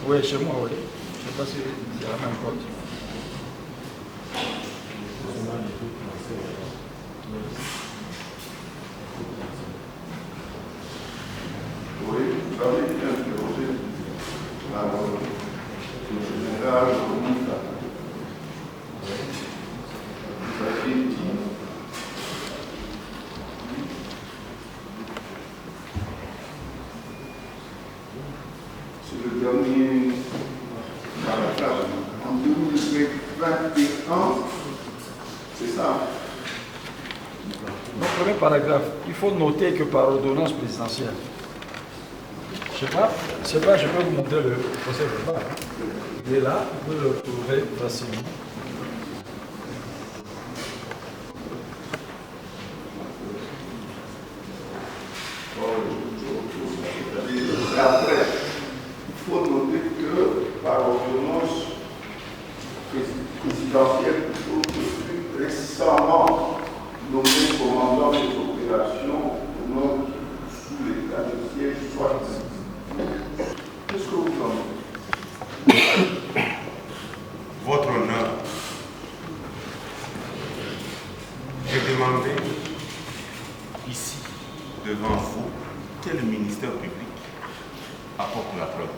S4: Oui, chez moi, oui. Je ne sais pas si c'est la même code.
S2: Oui, vous avez été interrogé par le général Moussa. Vous avez dit c'est le dernier paragraphe. En 2021, c'est ça.
S4: Donc, premier paragraphe, il faut noter que par ordonnance présidentielle, je ne sais pas, je peux vous montrer le procès verbal. Il est là, vous pouvez le trouver facilement.
S2: Et après, il faut noter que par ordonnance présidentielle, je suis récemment nommé commandant des opérations au nord sous l'état de siège soit. Qu'est-ce que vous en dites?
S3: Votre honneur, j'ai demandé ici, devant vous, que le ministère public apporte la preuve.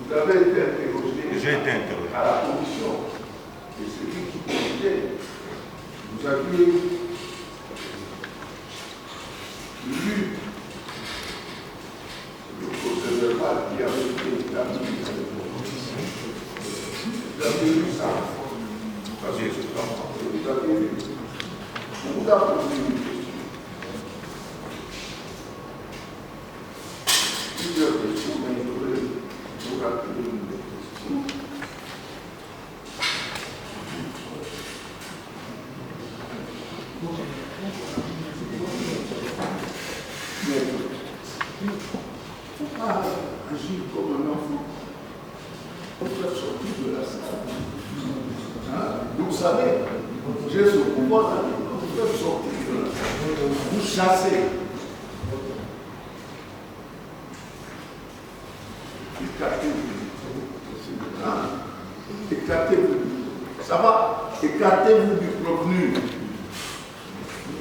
S2: Vous avez été interrogé
S3: J'ai été interrogé.
S2: à la commission et celui qui présidait, vous aviez lu le procès verbal qui avait été établi. Vous avez lu ça? Parce que vous avez lu. On vous a posé une question. Plusieurs questions, mais il faudrait vous rappeler une des questions. Mais il ne faut pas agir comme un enfant. Il faut faire sortir de la salle. Hein? Vous savez, j'ai ce pouvoir là, vous faites sortir de la salle. Vous chassez. Écartez-vous. Hein? Écartez-vous. Ça va? Écartez-vous du prévenu.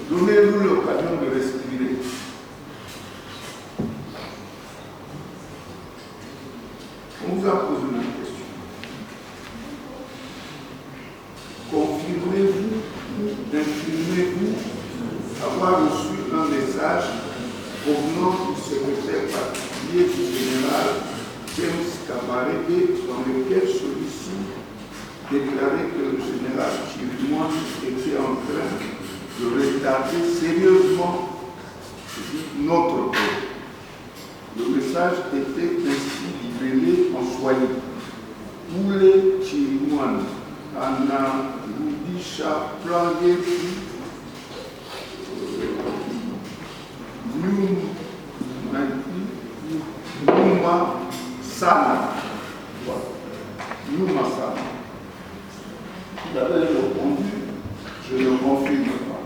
S2: Donnez-nous l'occasion de respirer. On vous a posé une question. Confirmez-vous ou infirmez-vous avoir reçu un message provenant du secrétaire particulier du général James Kabarebe dans lequel celui-ci déclarait que le général Chirimouane était en train de retarder sérieusement notre pays. Le message était ainsi libellé en Swahili. Oule Chirimouane, Ana Rudisha Plangetu, Numa Sana. Numa Sana. Il avait répondu, je ne confirme pas.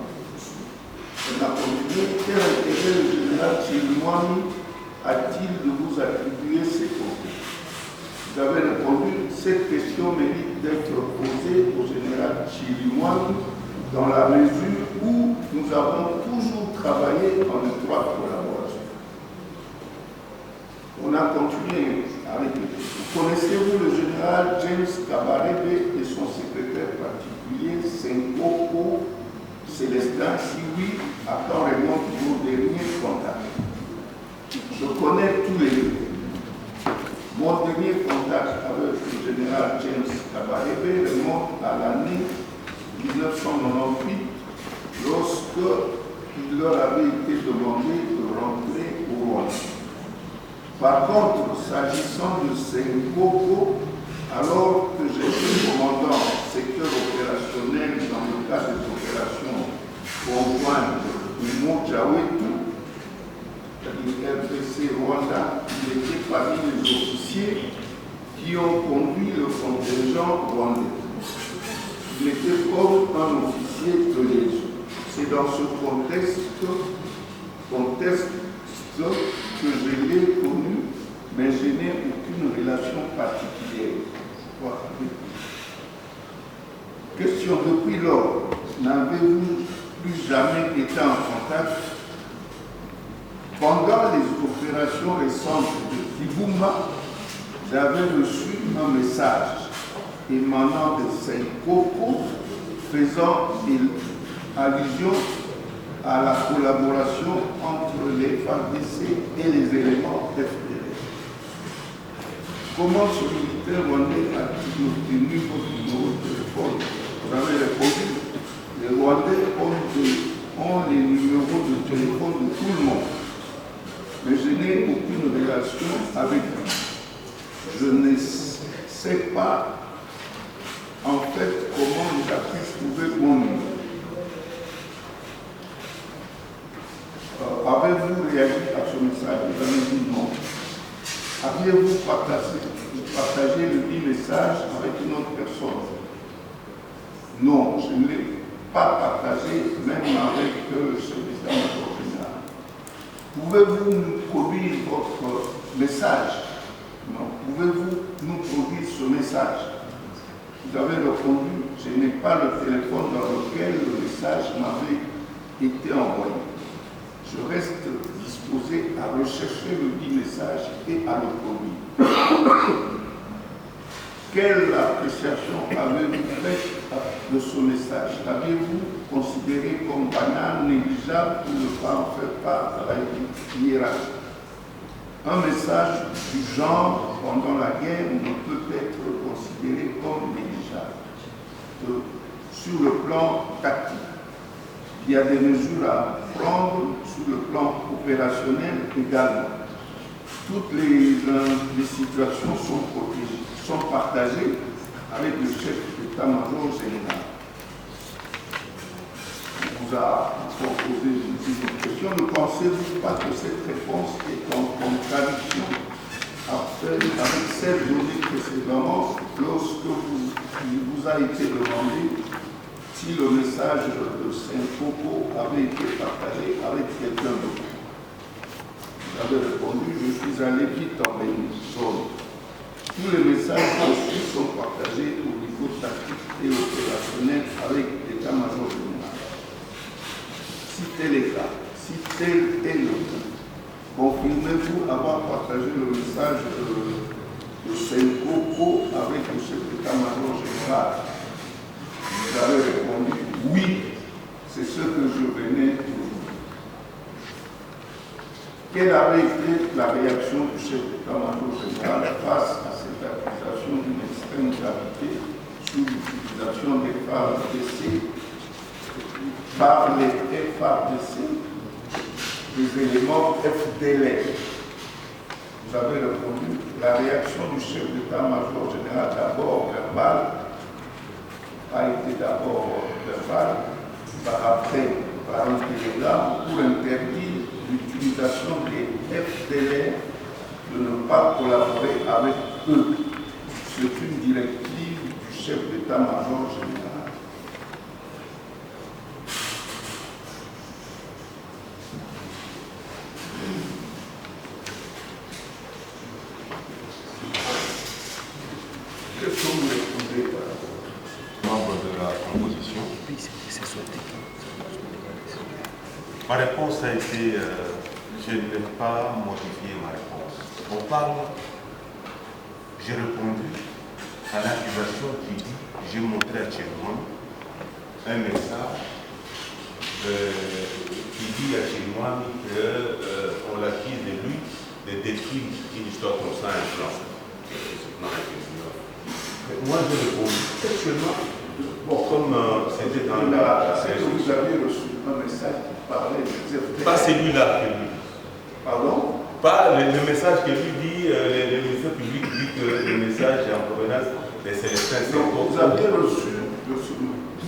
S2: On a continué, quel intérêt le général Chirimouane a-t-il de vous attribuer ces comptes? Vous avez répondu, cette question mérite d'être posée au général Chirimouane dans la mesure où nous avons toujours travaillé en étroite collaboration. On a continué à répéter. Connaissez-vous le général James Kabarebe et son secrétaire particulier, Senkoko Célestin? Si oui, à quand remontent vos derniers contacts? Je connais tous les deux. Mon dernier contact avec le général James Calvé remonte à l'année 1998, lorsqu'il leur avait été demandé de rentrer au Rwanda. Par contre, s'agissant de Senkoko, alors que j'étais commandant secteur opérationnel dans le cadre des opérations conjointes du Mojawetu, c'est-à-dire RPC Rwanda, il était parmi les officiers qui ont conduit le contingent rwandais. Il était comme un officier de liaison. C'est dans ce contexte que je l'ai connu, mais je n'ai aucune relation particulière. Question, depuis lors, n'avez-vous plus jamais été en contact? Pendant les opérations récentes de Kibumba, j'avais reçu un message émanant de Senkoko faisant allusion à la collaboration entre les FARDC et les éléments FDL. Comment ce militaire rwandais a-t-il obtenu votre numéro de téléphone? Vous avez répondu. Les Rwandais ont les numéros de téléphone de tout le monde, mais je n'ai aucune relation avec eux. Je ne sais pas en fait comment il a pu trouver mon numéro. Avez-vous réagi à ce message? Vous avez dit non. Aviez-vous partagé le dit message avec une autre personne? Non, je ne l'ai pas partagé, même avec le chef d'état-major général. Pouvez-vous nous produire votre message? Non. Pouvez-vous nous produire ce message? Vous avez répondu, je n'ai pas le téléphone dans lequel le message m'avait été envoyé. Je reste disposé à rechercher le dit message et à le produire. Quelle appréciation avez-vous faite de ce message? L'avez-vous considéré comme banal, négligeable ou ne pas en faire part de la hiérarchie? Un message du genre pendant la guerre ne peut être considéré comme négligeable. Sur le plan tactique, il y a des mesures à prendre sur le plan opérationnel également. Toutes les situations sont partagées avec le chef d'état-major général. On vous a posé une question. Ne pensez-vous pas que cette réponse est en contradiction avec celle donnée précédemment lorsque il vous a été demandé si le message de Senkoko avait été partagé avec quelqu'un d'autre? Vous avez répondu, je suis allé vite en zone. Tous les messages reçus sont partagés au niveau tactique et opérationnel avec l'état-major général. Si tel est le cas, si tel est le cas, confirmez-vous avoir partagé le message de Senkoko avec le chef d'état-major général? Vous avez répondu oui, c'est ce que je venais de vous dire. Quelle avait été la réaction du chef d'état-major général face à cette accusation d'une extrême gravité sur l'utilisation des FARDC par les FARDC, des éléments FDL? Vous avez répondu, la réaction du chef d'état-major général d'abord verbale a été d'abord verbale, après par un télégramme pour interdire l'utilisation des FDL, de ne pas collaborer avec eux. C'est une directive du chef d'état-major général. Qu'est-ce que vous répondez par rapport?
S3: Membre de la composition. Ma réponse a été, je n'ai pas modifié ma réponse. On parle, j'ai répondu à l'accusation qui dit, j'ai montré à Tchénois un message qui dit à Tchénois qu'on l'accuse de lui de détruire une histoire comme ça, un plan. Moi, je réponds, seulement, bon, comme c'était dans
S2: c'est que vous aviez reçu un message qui parlait des FDLR.
S3: Pas celui-là que lui.
S2: Pardon?
S3: Pas le message que lui dit, le ministère public dit que le message est en provenance des Célestins.
S2: Donc vous aviez reçu,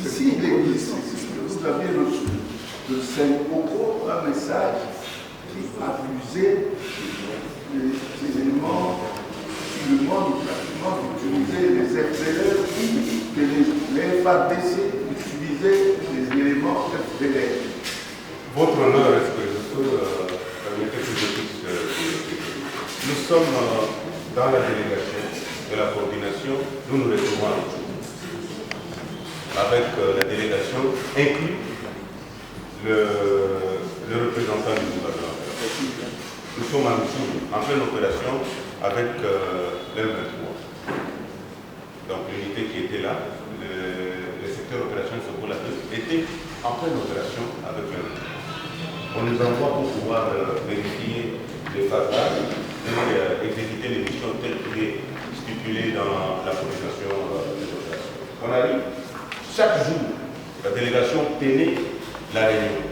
S2: ici l'église, vous aviez reçu de Saint-Coco un message qui accusait les éléments sur le monde pratiquement d'utiliser les FDLR ou que les FARDC utilisaient les éléments FDLR.
S3: Votre honneur, est-ce que je peux permettre que je puisse nous sommes dans la délégation de la coordination, nous recevons un jour. Avec la délégation inclus le représentant du gouvernement. Nous sommes en pleine opération avec l'M23. Donc l'unité qui était là, le secteur opération Sokola 2, était en pleine opération avec l'M23. On nous envoie pour pouvoir vérifier les phasages et exécuter les missions telles que stipulées dans la coordination des opérations. On arrive, chaque jour, la délégation tenait la réunion.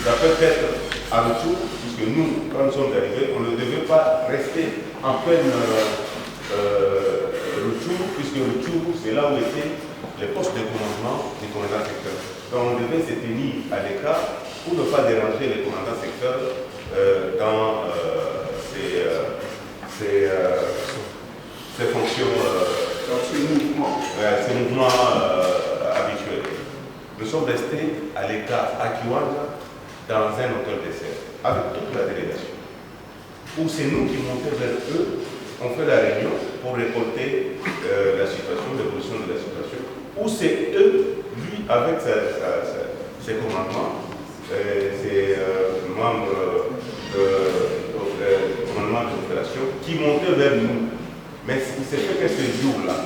S3: Ça peut être à retour, puisque nous, quand nous sommes arrivés, on ne devait pas rester en pleine retour, puisque le retour, c'est là où étaient les postes de commandement des commandants secteurs. Donc on devait se tenir à l'écart pour ne pas déranger les commandants secteurs dans ces fonctions,
S2: dans ces
S3: mouvements habituels. Nous sommes restés à l'écart à Kiwanja dans un hôtel dessert avec toute la délégation. Où c'est nous qui montons vers eux, on fait la réunion pour récolter la situation, l'évolution de la situation. Où c'est eux, lui, avec ses commandements, ses membres de commandement de l'opération, qui montaient vers nous. Mais il s'est fait que ce jour-là,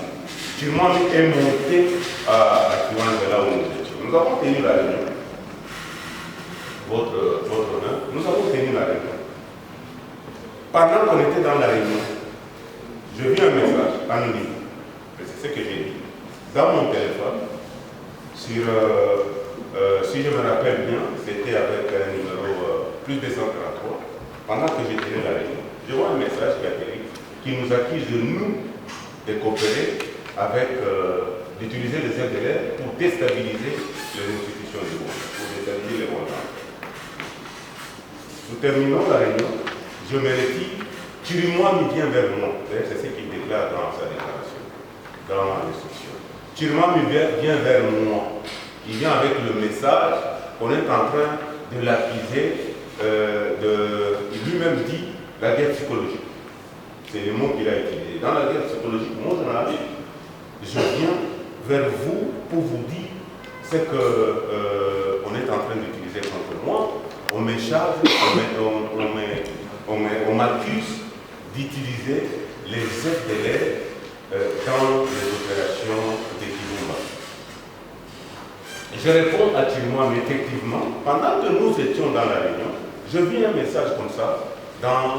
S3: Chirmouami est monté à Kiwanja, là où nous étions. Nous avons tenu la réunion. Votre honneur, nous avons tenu la réunion. Pendant qu'on était dans la réunion, je vis un message anonyme. C'est ce que j'ai dit. Dans mon téléphone, si je me rappelle bien, c'était avec un numéro plus 243. Pendant que j'ai tenu la réunion, je vois un message qui atterrit, qui nous accuse de nous de coopérer avec, d'utiliser les FDLR pour déstabiliser les institutions du monde, pour déstabiliser les mondes. Nous terminons la réunion, je me retire, Chirmouami vient vers moi. C'est ce qu'il déclare dans sa déclaration, dans l'instruction. Chirmouami vient vers moi. Il vient avec le message qu'on est en train de l'accuser, il lui-même dit la guerre psychologique. C'est le mot qu'il a utilisé. Dans la guerre psychologique, mon journaliste, je viens vers vous pour vous dire ce qu'on est en train d'utiliser contre moi. On me charge, on m'accuse d'utiliser les FDLR dans les opérations de Kibumba. Je réponds à Chirmouami, effectivement, pendant que nous étions dans la réunion, je vis un message comme ça dans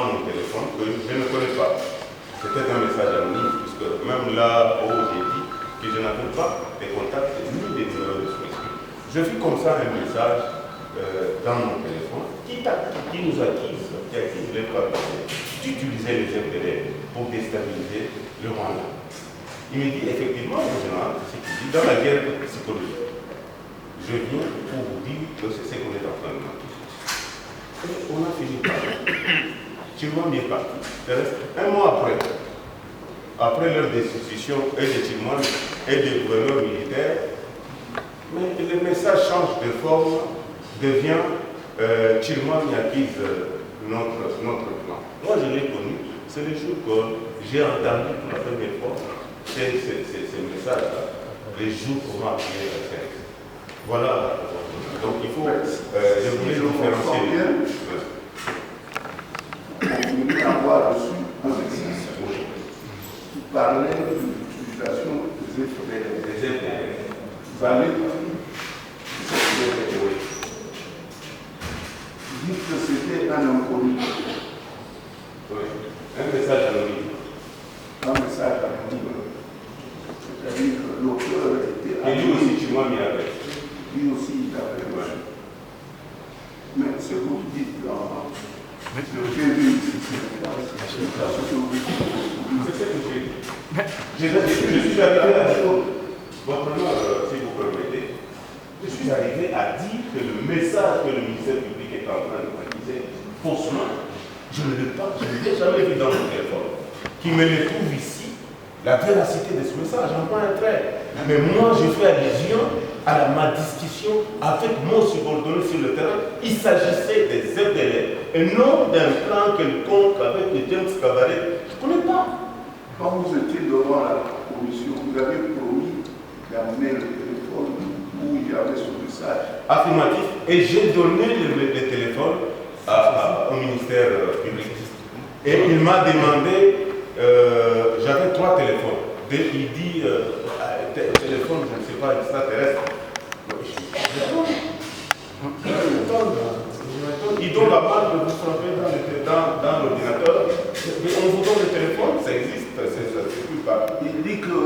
S3: mon téléphone que je ne connais pas. C'était un message anonyme, puisque même là où j'ai dit que je n'avais pas de contact ni des numéros de souscription. Je vis comme ça un message dans mon téléphone qui nous accuse, qui accuse les partenaires d'utiliser les FDLR pour déstabiliser le Rwanda. Il me dit effectivement, en général, ce qu'il dit dans la guerre psychologique. Je viens pour vous dire que c'est ce qu'on est en train de faire. Et on a fini par là. Chirmouami est parti. Un mois après leur destitution et de Chirmouami et des gouverneurs militaires, mais le message change de forme, devient Chirmouami accuse notre plan. Moi je l'ai connu, c'est le jour que j'ai entendu pour la première fois ces messages-là, les jours qu'on m'a appelé la scène. Voilà. Donc il faut, je voulais différencier.
S2: On voulait avoir reçu un message qui parlait de l'utilisation des FDLR. Vous avez dit que c'était un inconnu.
S3: Oui. Un message anonyme.
S2: Un message anonyme. C'est-à-dire que l'auteur était...
S3: Et lui aussi, tu m'as mis avec.
S2: Lui aussi, il avait reçu. Mais ce que vous dites dans le PV, c'est pas ce que vous dites.
S3: C'est ce que j'ai dit. Je suis arrivé à dire, votre honneur, si vous permettez, je suis arrivé à dire que le message que le ministère public est en train de préciser faussement, je ne l'ai jamais vu dans mon téléphone. Qui me le trouve ici, la véracité de ce message, en point un trait. Mais moi, je fais allusion à ma discussion avec mon subordonné sur le terrain. Il s'agissait des FDL et non d'un plan quelconque avec le James Cabaret. Je ne connais pas.
S2: Quand vous étiez devant la commission, vous avez promis d'amener le téléphone où il y avait ce message.
S3: Affirmatif. Et j'ai donné le téléphone au ministère public. Et il m'a demandé, j'avais 3 téléphones. Dès qu'il dit téléphone, je ne sais pas, extraterrestre. Il donne la balle de vous frapper dans l'ordinateur. Mais on vous donne le téléphone, ça existe, ça ne circule pas.
S2: Il dit que